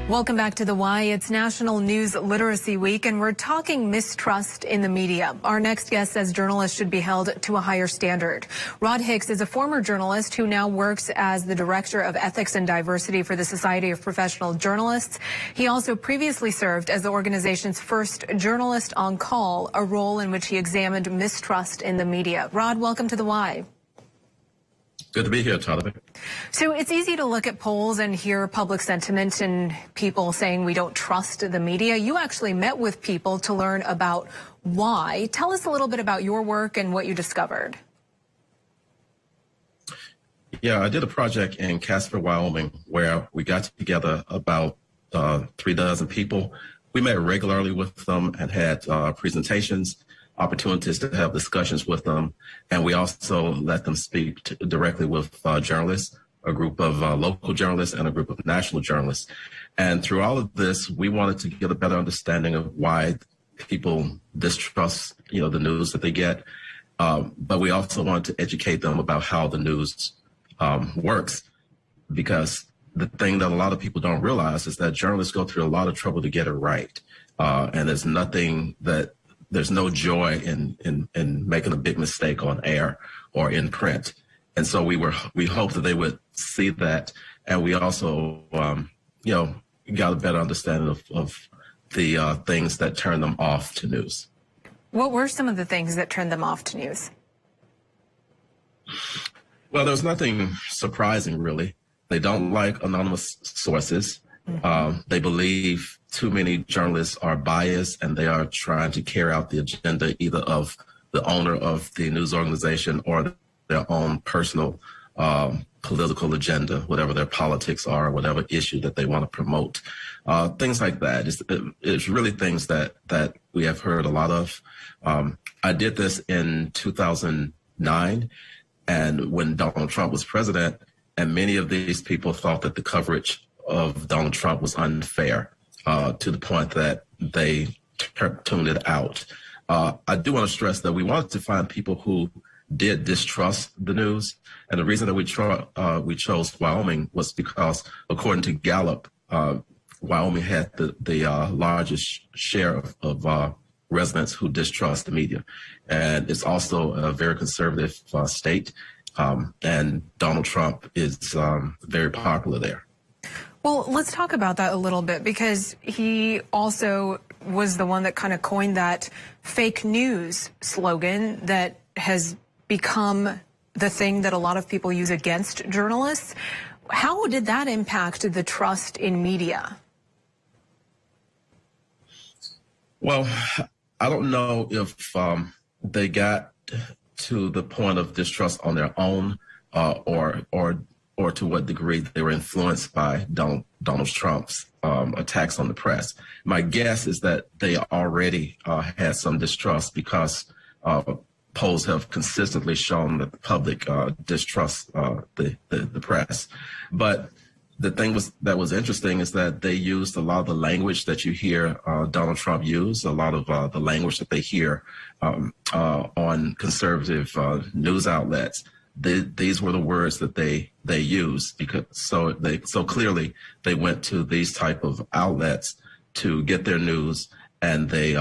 Welcome back to The Why. It's National News Literacy Week, and we're talking mistrust in the media. Our next guest says journalists should be held to a higher standard. Rod Hicks is a former journalist who now works as the Director of Ethics and Diversity for the Society of Professional Journalists. He also previously served as the organization's first journalist on call, a role in which he examined mistrust in the media. Rod, welcome to The Why. Good to be here, Tyler. So it's easy to look at polls and hear public sentiment and people saying we don't trust the media. You actually met with people to learn about why. Tell us a little bit about your work and what you discovered. Yeah, I did a project in Casper, Wyoming, where we got together about 36 people. We met regularly with them and had presentations, opportunities to have discussions with them. And we also let them speak directly with journalists, a group of local journalists and a group of national journalists. And through all of this, we wanted to get a better understanding of why people distrust, the news that they get. But we also wanted to educate them about how the news works, because the thing that a lot of people don't realize is that journalists go through a lot of trouble to get it right. And there's no joy in making a big mistake on air or in print. And so we hope that they would see that. And we also, got a better understanding of the things that turn them off to news. What were some of the things that turned them off to news? Well, there's nothing surprising, really. They don't like anonymous sources. They believe too many journalists are biased and they are trying to carry out the agenda either of the owner of the news organization or their own personal political agenda, whatever their politics are, whatever issue that they want to promote. Things like that. It's really things that we have heard a lot of. I did this in 2009, and when Donald Trump was president, and many of these people thought that the coverage of Donald Trump was unfair, to the point that they tuned it out. I do want to stress that we wanted to find people who did distrust the news. And the reason that we chose Wyoming was because, according to Gallup, Wyoming had the largest share of residents who distrust the media. And it's also a very conservative state. And Donald Trump is very popular there. Well, let's talk about that a little bit, because he also was the one that kind of coined that fake news slogan that has become the thing that a lot of people use against journalists. How did that impact the trust in media? Well, I don't know if they got to the point of distrust on their own, or to what degree they were influenced by Donald Trump's attacks on the press. My guess is that they already had some distrust, because polls have consistently shown that the public distrusts the press. But the thing that was interesting is that they used a lot of the language that you hear Donald Trump use, a lot of the language that they hear on conservative news outlets. These were the words that they used, because so clearly they went to these type of outlets to get their news, and they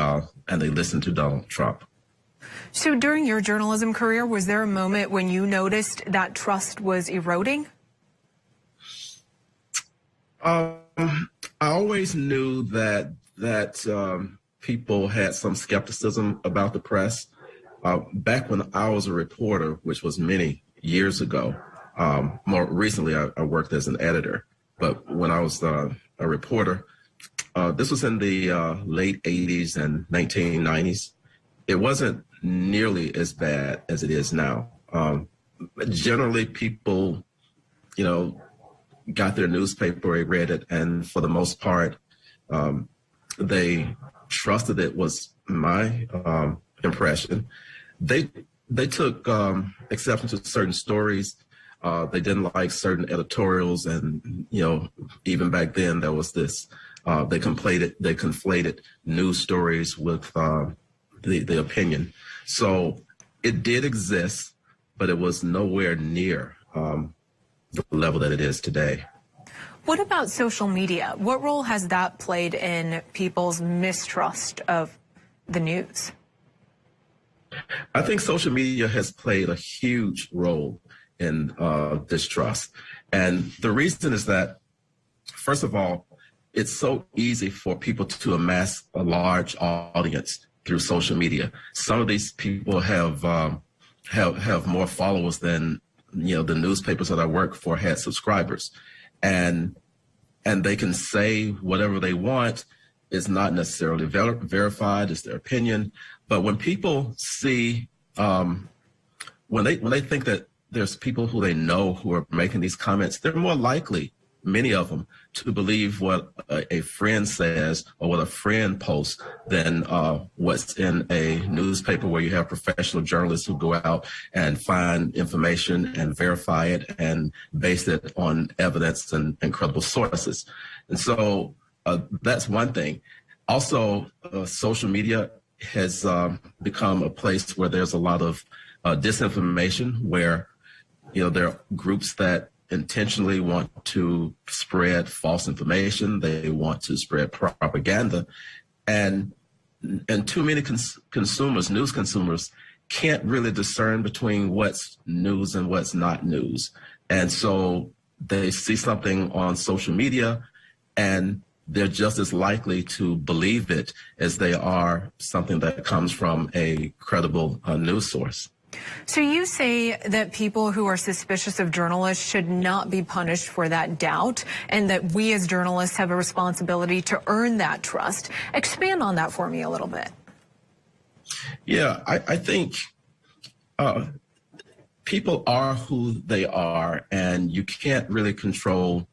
listened to Donald Trump. So during your journalism career, was there a moment when you noticed that trust was eroding? I always knew that people had some skepticism about the press. Back when I was a reporter, which was many years ago, more recently I worked as an editor. But when I was a reporter, this was in the late 80s and 1990s. It wasn't nearly as bad as it is now. Generally, people, got their newspaper, they read it, and for the most part, they trusted it, was my impression. They took exception to certain stories. They didn't like certain editorials, and even back then there was this. They conflated news stories with the opinion. So it did exist, but it was nowhere near the level that it is today. What about social media? What role has that played in people's mistrust of the news? I think social media has played a huge role in distrust. And the reason is that, first of all, it's so easy for people to amass a large audience through social media. Some of these people have more followers than the newspapers that I work for had subscribers, and they can say whatever they want. It's not necessarily verified. It's their opinion. But when people see, when they think that there's people who they know who are making these comments, they're more likely, many of them, to believe what a friend says or what a friend posts than what's in a newspaper where you have professional journalists who go out and find information and verify it and base it on evidence and credible sources. And so that's one thing. Also, social media has become a place where there's a lot of disinformation, where there are groups that intentionally want to spread false information. They want to spread propaganda, and too many consumers, news consumers, can't really discern between what's news and what's not news. And so they see something on social media and they're just as likely to believe it as they are something that comes from a credible news source. So you say that people who are suspicious of journalists should not be punished for that doubt, and that we as journalists have a responsibility to earn that trust. Expand on that for me a little bit. Yeah, I think people are who they are, and you can't really control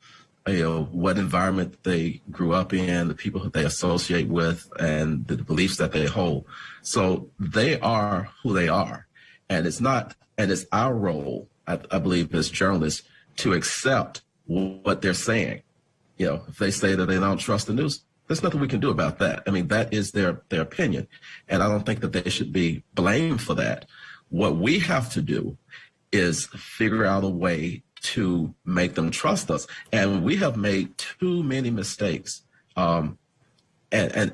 what environment they grew up in, the people that they associate with, and the beliefs that they hold. So they are who they are. And it's our role, I believe, as journalists, to accept what they're saying. If they say that they don't trust the news, there's nothing we can do about that. I mean, that is their opinion. And I don't think that they should be blamed for that. What we have to do is figure out a way to make them trust us. And we have made too many mistakes. And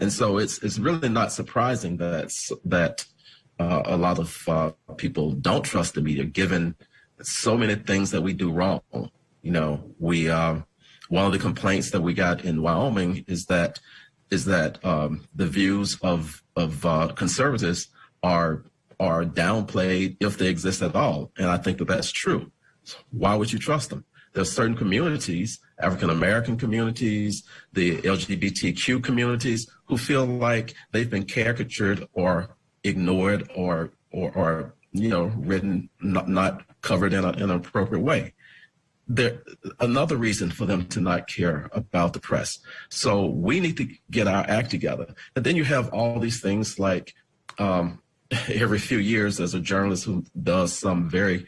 so it's really not surprising that a lot of people don't trust the media, given so many things that we do wrong. One of the complaints that we got in Wyoming is that the views of conservatives are downplayed, if they exist at all. And I think that that's true. Why would you trust them? There's certain communities, African American communities, the LGBTQ communities, who feel like they've been caricatured or ignored or written, not covered in an appropriate way. Another reason for them to not care about the press. So we need to get our act together. And then you have all these things like every few years there's a journalist who does something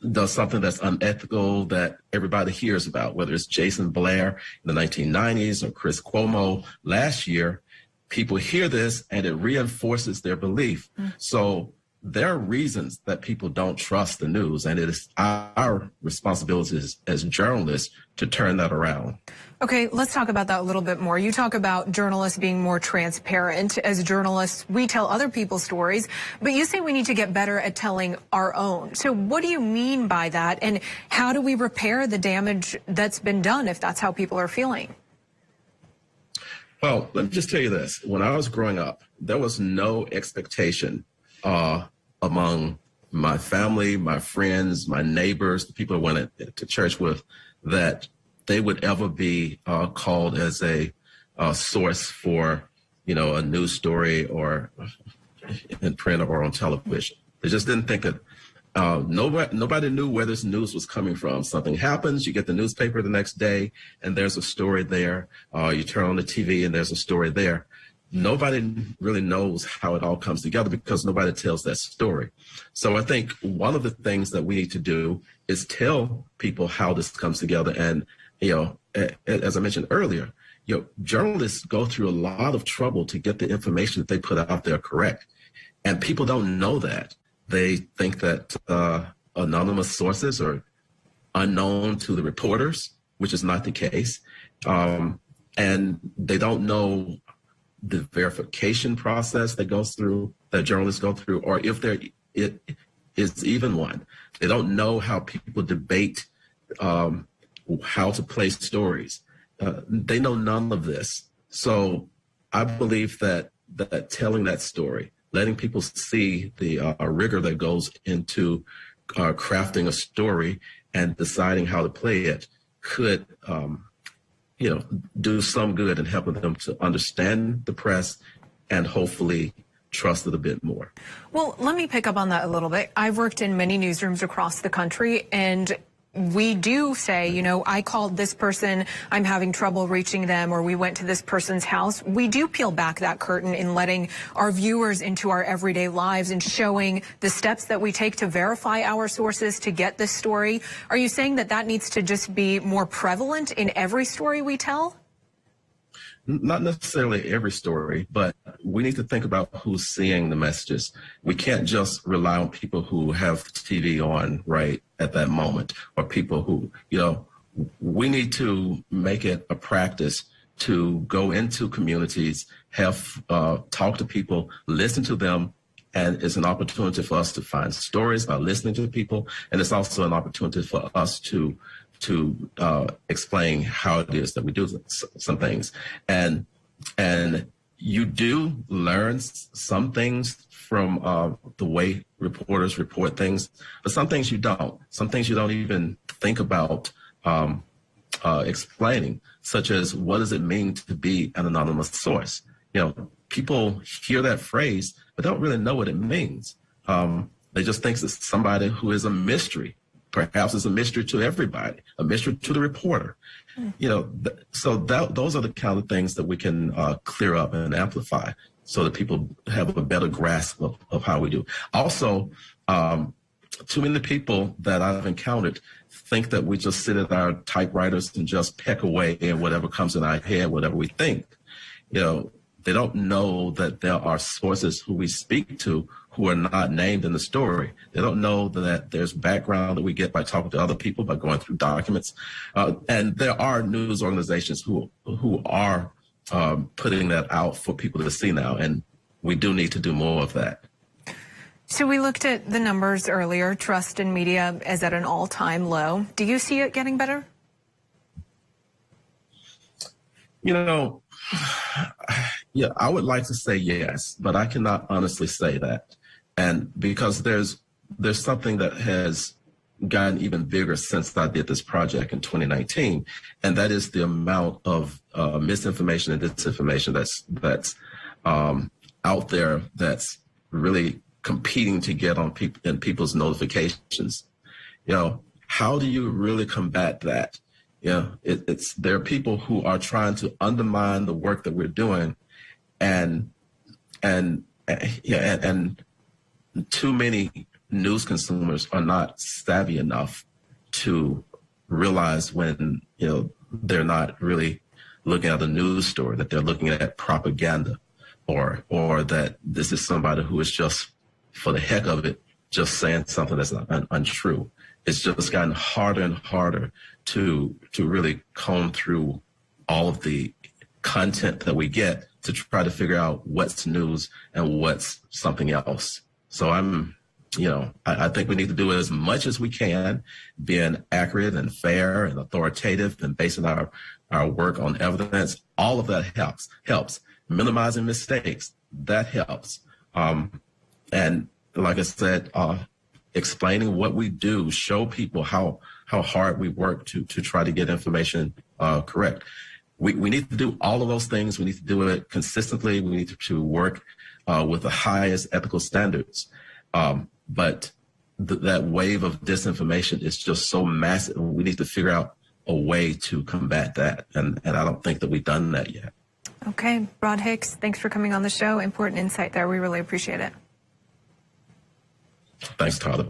that's unethical that everybody hears about, whether it's Jason Blair in the 1990s or Chris Cuomo last year. People hear this and it reinforces their belief. So there are reasons that people don't trust the news, and it is our responsibility as journalists to turn that around. Okay, let's talk about that a little bit more. You talk about journalists being more transparent. As journalists, we tell other people's stories, but you say we need to get better at telling our own. So what do you mean by that, and how do we repair the damage that's been done if that's how people are feeling? Well, let me just tell you this. When I was growing up, there was no expectation among my family, my friends, my neighbors, the people I went to church with, that they would ever be called as a source for, a news story or in print or on television. They just didn't think it. Nobody knew where this news was coming from. Something happens, you get the newspaper the next day, and there's a story there. You turn on the TV, and there's a story there. Nobody really knows how it all comes together because nobody tells that story. So I think one of the things that we need to do is tell people how this comes together. And, as I mentioned earlier, journalists go through a lot of trouble to get the information that they put out there correct. And people don't know that. They think that anonymous sources are unknown to the reporters, which is not the case. And they don't know the verification process that journalists go through, or if it is even one. They don't know how people debate how to place stories. They know none of this. So I believe that telling that story, letting people see the rigor that goes into crafting a story and deciding how to play it could, do some good in helping them to understand the press and hopefully trust it a bit more. Well, let me pick up on that a little bit. I've worked in many newsrooms across the country, and we do say, I called this person, I'm having trouble reaching them, or we went to this person's house. We do peel back that curtain in letting our viewers into our everyday lives and showing the steps that we take to verify our sources to get this story. Are you saying that needs to just be more prevalent in every story we tell? Not necessarily every story, but we need to think about who's seeing the messages. We can't just rely on people who have TV on right at that moment, or people who, we need to make it a practice to go into communities, talk to people, listen to them. And it's an opportunity for us to find stories by listening to people. And it's also an opportunity for us to explain how it is that we do some things. And you do learn some things from the way reporters report things, but some things you don't. Some things you don't even think about explaining, such as what does it mean to be an anonymous source? People hear that phrase, but don't really know what it means. They just think it's somebody who is a mystery. Perhaps it's a mystery to everybody, a mystery to the reporter. Those are the kind of things that we can clear up and amplify so that people have a better grasp of how we do. Also, too many people that I've encountered think that we just sit at our typewriters and just peck away at whatever comes in our head, whatever we think. They don't know that there are sources who we speak to who are not named in the story. They don't know that there's background that we get by talking to other people, by going through documents. And there are news organizations who are putting that out for people to see now. And we do need to do more of that. So we looked at the numbers earlier. Trust in media is at an all-time low. Do you see it getting better? Yeah, I would like to say yes, but I cannot honestly say that. And because there's something that has gotten even bigger since I did this project in 2019, and that is the amount of misinformation and disinformation that's out there that's really competing to get on people's notifications. How do you really combat that? There are people who are trying to undermine the work that we're doing, and too many news consumers are not savvy enough to realize when they're not really looking at a news story, that they're looking at propaganda, or that this is somebody who is just for the heck of it just saying something that's untrue. It's just gotten harder and harder to really comb through all of the content that we get to try to figure out what's news and what's something else. So I think we need to do as much as we can, being accurate and fair and authoritative and basing our work on evidence. All of that helps. Minimizing mistakes, that helps. And like I said, explaining what we do, show people how hard we work to try to get information correct. We need to do all of those things. We need to do it consistently. We need to work with the highest ethical standards. But that wave of disinformation is just so massive. We need to figure out a way to combat that. And I don't think that we've done that yet. Okay. Rod Hicks, thanks for coming on the show. Important insight there. We really appreciate it. Thanks, Tyler.